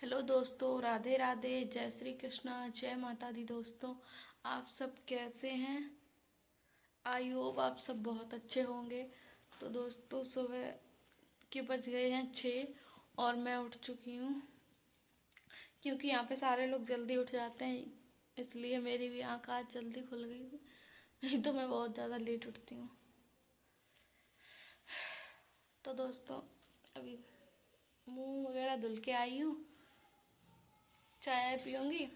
Hello दोस्तों, राधे राधे, जय श्री कृष्णा, जय माता दी। दोस्तों, आप सब कैसे हैं? आई होप आप सब बहुत अच्छे होंगे। तो दोस्तों, सुबह के बज गए हैं 6 और मैं उठ चुकी हूँ, क्योंकि यहाँ पे सारे लोग जल्दी उठ जाते हैं, इसलिए मेरी भी आँख आज जल्दी खुल गई थी। नहीं तो मैं बहुत ज़्यादा लेट उठती हूँ। तो दोस्तों, अभी मुंह वगैरह धुल के आई हूँ, चाय पीऊँगी।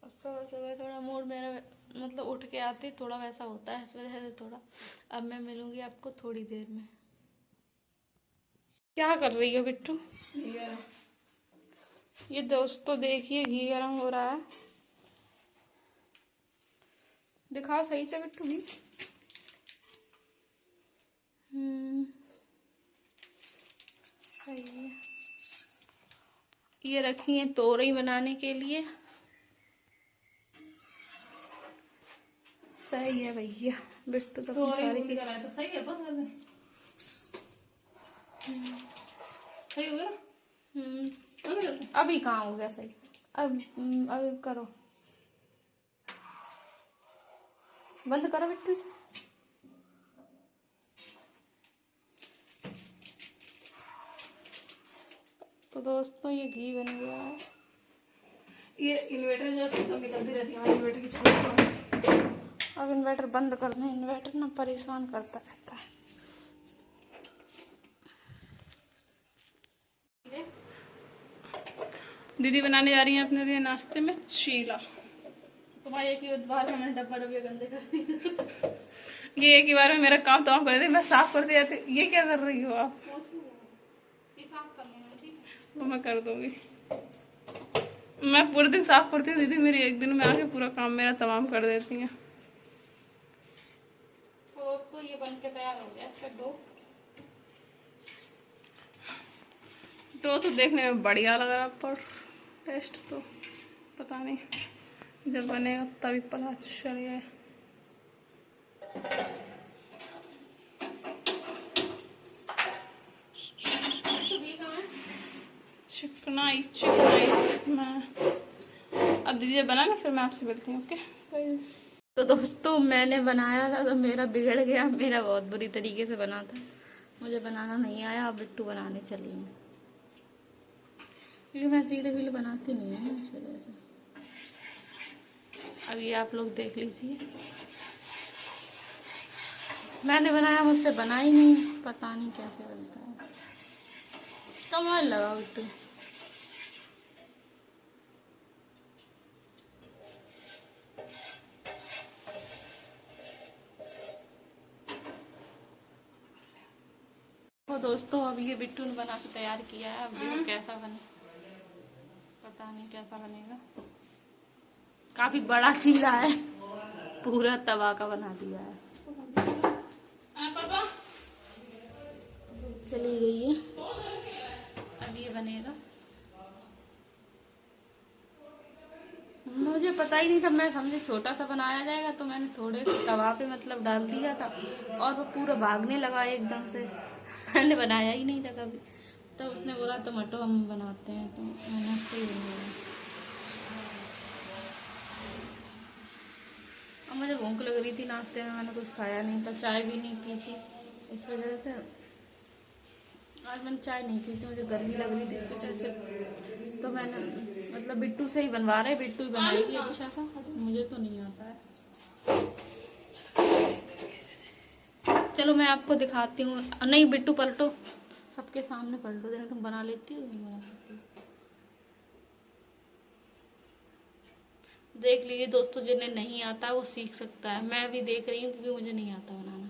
सुबह सुबह थोड़ा मूड मेरा मतलब उठ के आते थोड़ा वैसा होता है, इस वजह से थोड़ा। अब मैं मिलूंगी आपको थोड़ी देर में। क्या कर रही हो बिट्टू? ये दोस्तों देखिए, घी गरम हो रहा है। दिखाओ सही से बिट्टू घी। सही है। ये रखी है तोरई बनाने के लिए। सही है भैया, बिट्टू तो अपनी सारी चीज तो सही है। सही हो गया। अभी कहाँ हो गया सही? अब करो, बंद करो बिट्टू से। तो दोस्तों, ये घी बन गया है। ये इन्वर्टर जो है निकलती रहती है, इन्वर्टर की छत। अब इन्वर्टर बंद कर दें, इन्वर्टर ना परेशान करता रहता है। दीदी बनाने जा रही है अपने लिए नाश्ते में चीला। तुम्हारे एक ही बार में मैंने डब्बा डब्बे गंदे कर दिए। ये एक ही बार में मेरा काम तमाम कर देते, मैं साफ करते जाती। ये क्या कर रही हो आप? ये साफ कर लेना, ठीक है? वो मैं कर दूंगी। मैं पूरे दिन साफ करती हूँ, दीदी मेरी एक दिन में आके पूरा काम मेरा तमाम कर देती है। तो दोस्तों, ये बन के तैयार हो गया इसका डो तो देखने में बढ़िया लग रहा, पर टेस्ट तो पता नहीं, जब बनेगा तभी पता चलेगा। चिकनाई मैं अब दीदी बना ना, फिर मैं आपसे मिलती हूँ। ओके तो दोस्तों, मैंने बनाया था तो मेरा बिगड़ गया। मेरा बहुत बुरी तरीके से बना था, मुझे बनाना नहीं आया। अब बिट्टू बनाने चली हूँ, क्योंकि मैं सीधे वीले बनाती नहीं हूँ, इस वजह से। अब ये आप लोग देख लीजिए, मैंने बनाया, मुझसे बना ही नहीं, पता नहीं कैसे बनता है। कमाल लगा बिट्टू। तो दोस्तों, अब ये बिट्टू ने बना के तैयार किया है। अब देखो कैसा बने, पता नहीं कैसा बनेगा। काफी बड़ा चीला है, पूरा तवा का बना दिया है। चली गई है, अब ये बनेगा। मुझे पता ही नहीं था, मैं समझे छोटा सा बनाया जाएगा, तो मैंने थोड़े तवा पे मतलब डाल दिया था और वो पूरा भागने लगा एकदम से। मैंने बनाया ही नहीं था कभी। तो उसने बोला टमाटो हम बनाते हैं, तो मैंने उससे ही बनाया। अब मुझे भूख लग रही थी, नाश्ते में मैंने कुछ खाया नहीं था, चाय भी नहीं पी थी, इस वजह से आज मैंने चाय नहीं पी थी। मुझे गर्मी लग रही थी इस वजह से। तो मैंने मतलब बिट्टू से ही बनवा रहे, बिट्टू ही बनाएगी अच्छा सा, मुझे तो नहीं आता है। चलो मैं आपको दिखाती हूँ। नहीं बिट्टू पलटो, सबके सामने पलटो, देखो तुम बना लेती हो नहीं बना सकती। देख लीजिए दोस्तों, जिन्हें नहीं आता वो सीख सकता है। मैं भी देख रही हूँ, क्योंकि मुझे नहीं आता बनाना।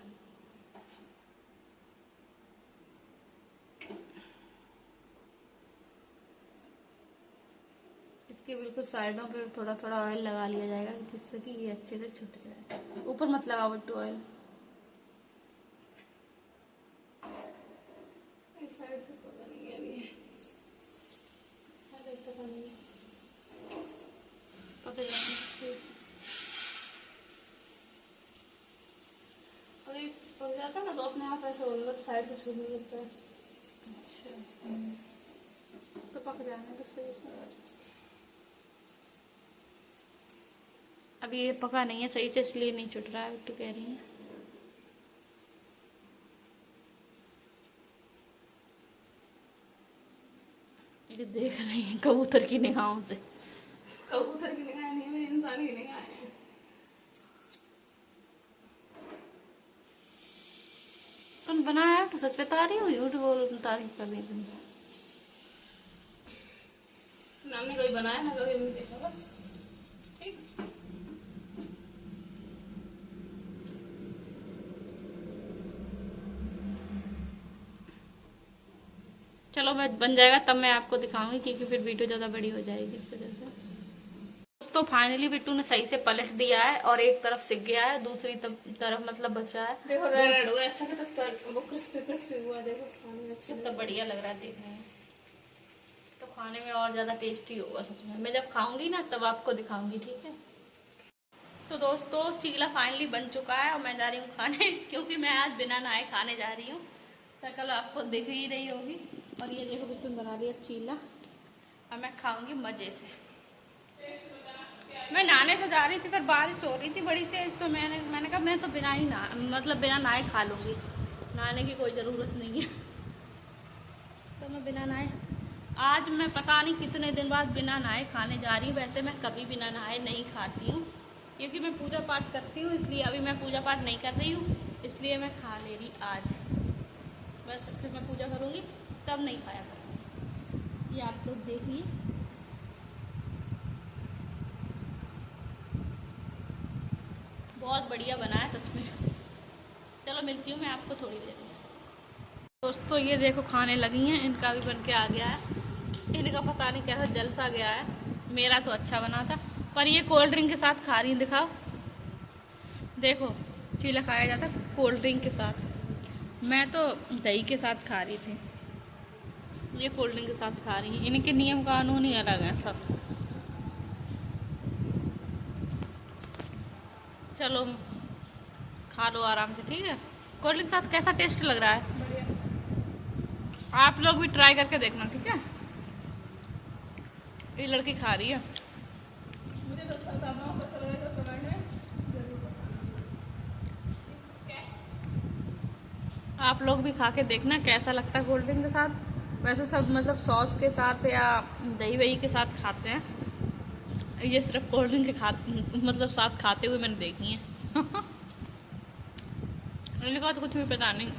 इसके बिल्कुल साइडों पे थोड़ा थोड़ा ऑयल लगा लिया जाएगा, जिससे कि ये अच्छे से छूट जाए। ऊपर मत लगाओ बिट्टू ऑयल। इस साइड से पता नहीं है अभी, पता नहीं अरे पक जाता ना तो अपने आप ऐसे साइड से छूटने लगता है। अच्छा जाने तो सही से। अभी ये पका नहीं है सही से, इसलिए नहीं छुट रहा है, तो कह रही है। ये देख रही है कबूतर की निगाहों से। कबूतर की निगाह नहीं है, मेरे इंसान की निगाह है। तुम बनाया तो सच बता रही हो, झूठ बोल तारीफ कर रही तुम। हमने कभी बनाया ना कभी नहीं देखा, बस ठीक। चलो मैं बन जाएगा तब मैं आपको दिखाऊंगी, क्योंकि फिर वीडियो ज़्यादा बड़ी हो जाएगी इस वजह से। दोस्तों फाइनली बिट्टू ने सही से पलट दिया है और एक तरफ सिक गया है, दूसरी तरफ मतलब बचा है। देखो रेड हुआ अच्छा, तक वो क्रिस्पी क्रिस्पी हुआ, देखो खाने अच्छा कितना बढ़िया लग रहा है देखने में, तो खाने में और ज़्यादा टेस्टी होगा सच में। मैं जब खाऊंगी ना तब आपको दिखाऊंगी, ठीक है। तो दोस्तों चीला फाइनली बन चुका है और मैं जा रही हूँ खाने, क्योंकि मैं आज बिना नहाए खाने जा रही हूँ। शक्ल आपको दिख ही रही होगी। और ये देखो बिट्टू बना रही है चीला और मैं खाऊंगी मज़े से। मैं नहाने से जा रही थी, फिर बारिश हो रही थी बड़ी तेज, तो मैंने कहा मैं तो बिना ही बिना नहाए खा लूँगी, नहाने की कोई ज़रूरत नहीं है। तो मैं बिना नहाए आज मैं पता नहीं कितने दिन बाद बिना नहाए खाने जा रही हूँ। वैसे मैं कभी बिना नहाए नहीं खाती हूँ, क्योंकि मैं पूजा पाठ करती हूँ, इसलिए अभी मैं पूजा पाठ नहीं कर रही हूँ, इसलिए मैं खा ले रही आज। बस फिर मैं पूजा करूँगी तब नहीं खाया करूँगी। ये आप लोग देखिए, बहुत बढ़िया बना है सच में। चलो मिलती हूँ मैं आपको थोड़ी देर में। दोस्तों ये देखो खाने लगी हैं, इनका भी बन के आ गया है। इनका पता नहीं कैसा जल सा गया है, मेरा तो अच्छा बना था। पर ये कोल्ड ड्रिंक के साथ खा रही हैं, दिखाओ देखो चीला खाया जाता है कोल्ड ड्रिंक के साथ, मैं तो दही के साथ खा रही थी, ये कोल्ड ड्रिंक के साथ खा रही हैं। इनके नियम कानून ही अलग हैं सब। चलो खा लो आराम से, ठीक है। कोल्ड ड्रिंक के साथ कैसा टेस्ट लग रहा है? बढ़िया। आप लोग भी ट्राई करके देखना, ठीक है। ये लड़की खा रही है। मुझे तो अच्छा था, मैं कैसा लगा तो कमेंट में जरूर बताना। आप लोग भी खा के देखना कैसा लगता है कोल्ड ड्रिंक के साथ। वैसे सब मतलब सॉस के साथ या दही वही के साथ खाते हैं, ये सिर्फ कोल्ड ड्रिंक के मतलब साथ खाते हुए मैंने देखी है। इनका तो कुछ भी पता नहीं।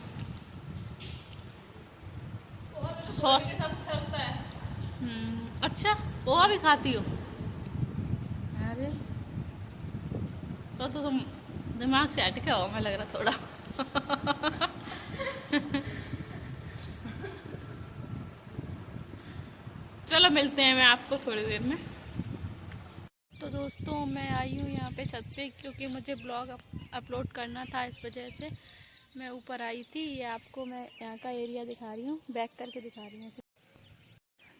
सॉस के साथ अच्छा लगता है। अच्छा पोहा भी खाती हो? अरे तो तुम दिमाग से हटके हो, मैं लग रहा थोड़ा। चलो मिलते हैं मैं आपको थोड़ी देर में। तो दोस्तों मैं आई हूँ यहाँ पे छत पे, क्योंकि मुझे ब्लॉग अपलोड करना था, इस वजह से मैं ऊपर आई थी। ये आपको मैं यहाँ का एरिया दिखा रही हूँ, बैक करके दिखा रही हूँ।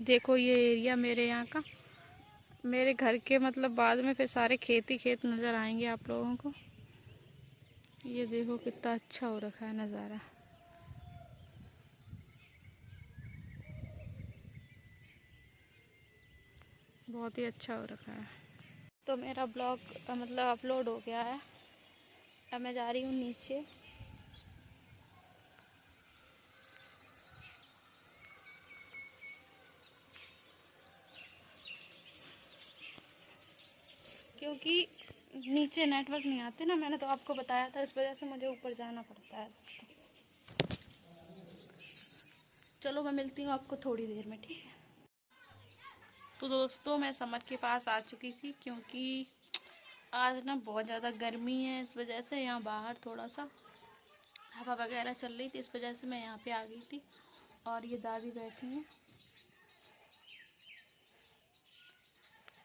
देखो ये एरिया मेरे यहाँ का, मेरे घर के मतलब बाद में फिर सारे खेत ही खेत नज़र आएंगे आप लोगों को। ये देखो कितना अच्छा हो रखा है नज़ारा। बहुत ही अच्छा हो रखा है। तो मेरा ब्लॉग मतलब अपलोड हो गया है, अब मैं जा रही हूँ नीचे। क्योंकि नीचे नेटवर्क नहीं आते ना, मैंने तो आपको बताया था, इस वजह से मुझे ऊपर जाना पड़ता है दोस्तों। चलो मैं मिलती हूँ आपको थोड़ी देर में, ठीक है। तो दोस्तों मैं समर के पास आ चुकी थी, क्योंकि आज ना बहुत ज़्यादा गर्मी है, इस वजह से यहाँ बाहर थोड़ा सा हवा वगैरह चल रही थी, इस वजह से मैं यहाँ पे आ गई थी। और ये दादी बैठी हैं।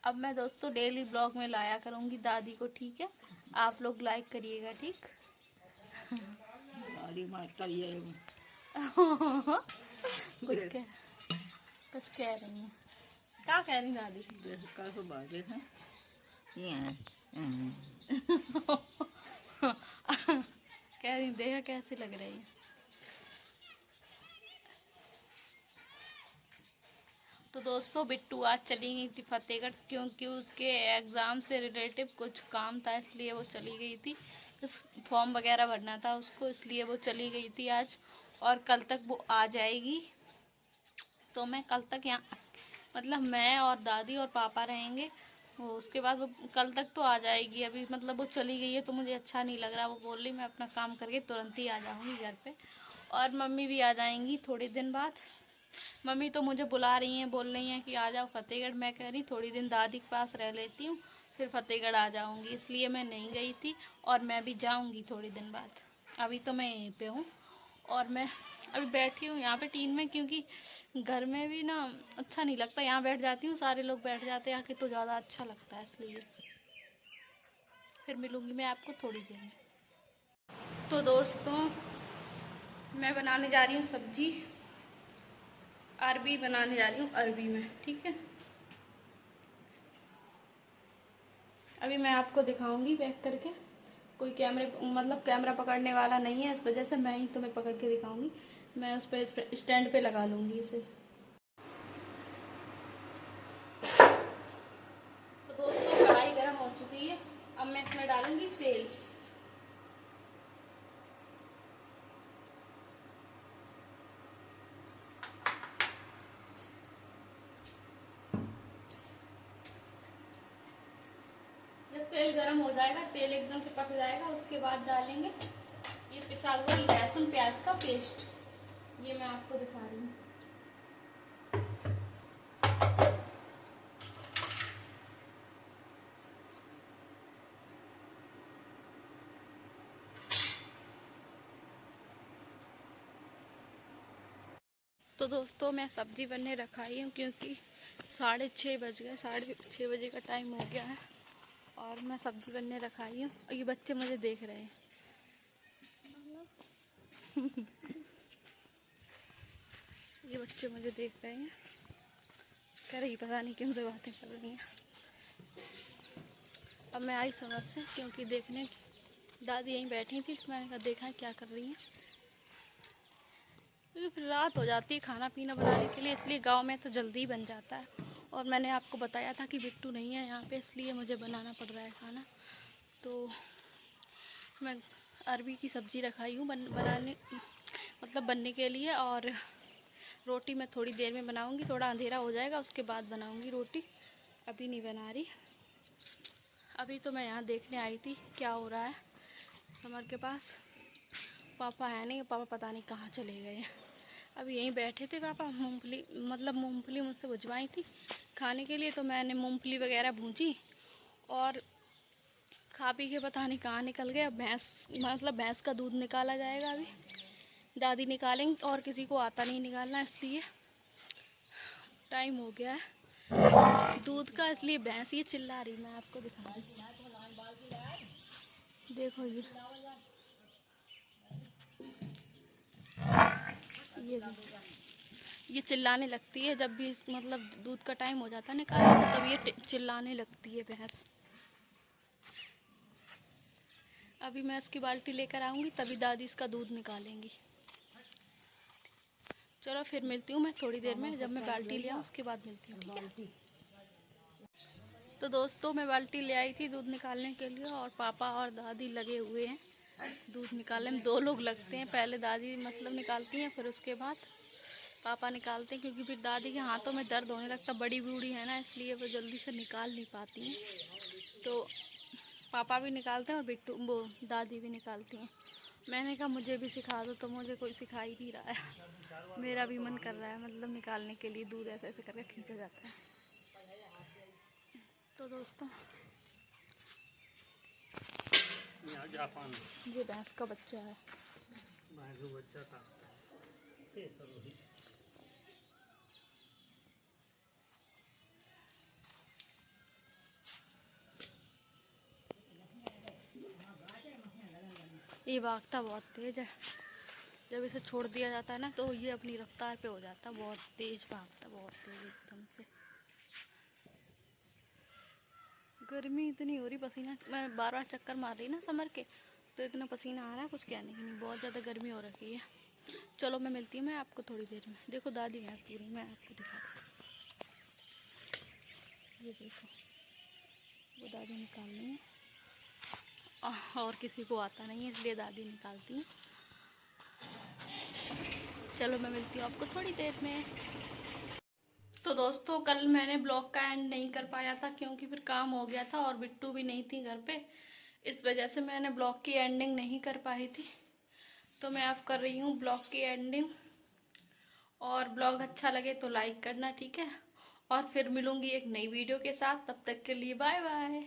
अब मैं दोस्तों डेली ब्लॉग में लाया करूँगी दादी को, ठीक है। आप लोग लाइक करिएगा, ठीक। कुछ कह रही हैं, क्या कह रही दादी? कल को बर्थडे है कह रही देखा कैसी लग रही है। तो दोस्तों बिट्टू आज चली गई थी फतेहगढ़, क्योंकि उसके एग्ज़ाम से रिलेटिव कुछ काम था, इसलिए वो चली गई थी। फॉर्म वगैरह भरना था उसको, इसलिए वो चली गई थी आज, और कल तक वो आ जाएगी। तो मैं कल तक यहाँ, मतलब मैं और दादी और पापा रहेंगे। वो उसके बाद वो कल तक तो आ जाएगी। अभी मतलब वो चली गई है तो मुझे अच्छा नहीं लग रहा। वो बोल रही मैं अपना काम करके तुरंत ही आ जाऊँगी घर पे, और मम्मी भी आ जाएंगी थोड़े दिन बाद। मम्मी तो मुझे बुला रही हैं, बोल रही हैं कि आ जाओ फतेहगढ़। मैं कह रही थोड़ी दिन दादी के पास रह लेती हूँ, फिर फतेहगढ़ आ जाऊँगी, इसलिए मैं नहीं गई थी। और मैं भी जाऊँगी थोड़ी दिन बाद। अभी तो मैं यहीं पे हूँ, और मैं अभी बैठी हूँ यहाँ पे टीन में, क्योंकि घर में भी ना अच्छा नहीं लगता। यहाँ बैठ जाती हूँ, सारे लोग बैठ जाते हैं आके तो ज़्यादा अच्छा लगता है, इसलिए। फिर मिलूँगी मैं आपको थोड़ी देर में। तो दोस्तों मैं बनाने जा रही हूँ सब्जी, अरबी बनाने जा रही हूँ, अरबी में, ठीक है। अभी मैं आपको दिखाऊंगी बैक करके। कोई कैमरा पकड़ने वाला नहीं है, इस वजह से मैं ही तुम्हें पकड़ के दिखाऊंगी। मैं उस पर स्टैंड पे लगा लूँगी इसे। तो दोस्तों कढ़ाई गर्म हो चुकी है, अब मैं इसमें डालूंगी तेल। जब तेल गर्म हो जाएगा, तेल एकदम से पक जाएगा, उसके बाद डालेंगे ये पिसा हुआ लहसुन प्याज का पेस्ट। ये मैं आपको दिखा रही हूँ। तो दोस्तों मैं सब्जी बनने रखाई हूँ, क्योंकि 6:30 बज गए, 6:30 बजे का टाइम हो गया है, और मैं सब्जी बनने रखाई हूँ। ये बच्चे मुझे देख रहे हैं। ये बच्चे मुझे देख रहे हैं, कह रही पता नहीं किन से बातें कर रही हैं। अब मैं आई समझ से, क्योंकि देखने दादी यहीं बैठी थी, तो मैंने कहा देखा क्या कर रही हैं, क्योंकि फिर रात हो जाती है खाना पीना बनाने के लिए, इसलिए गांव में तो जल्दी ही बन जाता है। और मैंने आपको बताया था कि बिट्टू नहीं है यहाँ पे, इसलिए मुझे बनाना पड़ रहा है खाना। तो मैं अरबी की सब्ज़ी रखाई हूँ बनने के लिए, और रोटी मैं थोड़ी देर में बनाऊँगी। थोड़ा अंधेरा हो जाएगा उसके बाद बनाऊँगी रोटी, अभी नहीं बना रही। अभी तो मैं यहाँ देखने आई थी क्या हो रहा है समर के पास। पापा है नहीं, पापा पता नहीं कहाँ चले गए हैं। अभी यहीं बैठे थे पापा। मूंगफली मुझसे भुजवाई थी खाने के लिए, तो मैंने मूंगफली वगैरह भूंजी, और खा पी के पता नहीं कहाँ निकल गए। अब भैंस का दूध निकाला जाएगा, अभी दादी निकालेंगे, और किसी को आता नहीं निकालना, इसलिए टाइम हो गया है दूध का, इसलिए भैंस ये चिल्ला रही। मैं आपको दिखा रही, देखो ये चिल्लाने लगती है जब भी दूध का टाइम हो जाता है निकालने का, तब ये चिल्लाने लगती है भैंस। अभी मैं इसकी बाल्टी लेकर आऊँगी, तभी दादी इसका दूध निकालेंगी। चलो फिर मिलती हूँ मैं थोड़ी देर में, जब मैं बाल्टी ले आऊँ उसके बाद मिलती हूँ, ठीक है। तो दोस्तों मैं बाल्टी ले आई थी दूध निकालने के लिए, और पापा और दादी लगे हुए हैं दूध निकालने में। 2 लोग लगते हैं, पहले दादी निकालती हैं, फिर उसके बाद पापा निकालते हैं, क्योंकि फिर दादी के हाथों में दर्द होने लगता। बड़ी बूढ़ी है ना, इसलिए वो जल्दी से निकाल नहीं पाती हैं। तो पापा भी निकालते हैं और दादी भी निकालती हैं। मैंने कहा मुझे भी सिखा दो, तो मुझे कोई सिखा ही नहीं रहा है। मेरा भी मन कर रहा है निकालने के लिए, दूध ऐसे ऐसे करके खींचा जाता है। तो दोस्तों ये भैंस का बच्चा है। ये भागता बहुत तेज है, जब इसे छोड़ दिया जाता है ना, तो ये अपनी रफ्तार पे हो जाता है, बहुत तेज भागता, बहुत तेज एकदम से। गर्मी इतनी हो रही, पसीना, मैं बार चक्कर मार रही ना समर के, तो इतना पसीना आ रहा है कुछ कहने की नहीं, बहुत ज़्यादा गर्मी हो रखी है। चलो मैं मिलती हूँ मैं आपको थोड़ी देर में। देखो दादी भैंस पूरी मैं आपको दिखा दूँ। ये देखो वो दादी निकाल रही है, और किसी को आता नहीं है इसलिए दादी निकालती है। चलो मैं मिलती हूँ आपको थोड़ी देर में। तो दोस्तों कल मैंने ब्लॉग का एंड नहीं कर पाया था क्योंकि फिर काम हो गया था और बिट्टू भी नहीं थी घर पे, इस वजह से मैंने ब्लॉग की एंडिंग नहीं कर पाई थी। तो मैं अब कर रही हूँ ब्लॉग की एंडिंग, और ब्लॉग अच्छा लगे तो लाइक करना, ठीक है। और फिर मिलूंगी एक नई वीडियो के साथ, तब तक के लिए बाय बाय।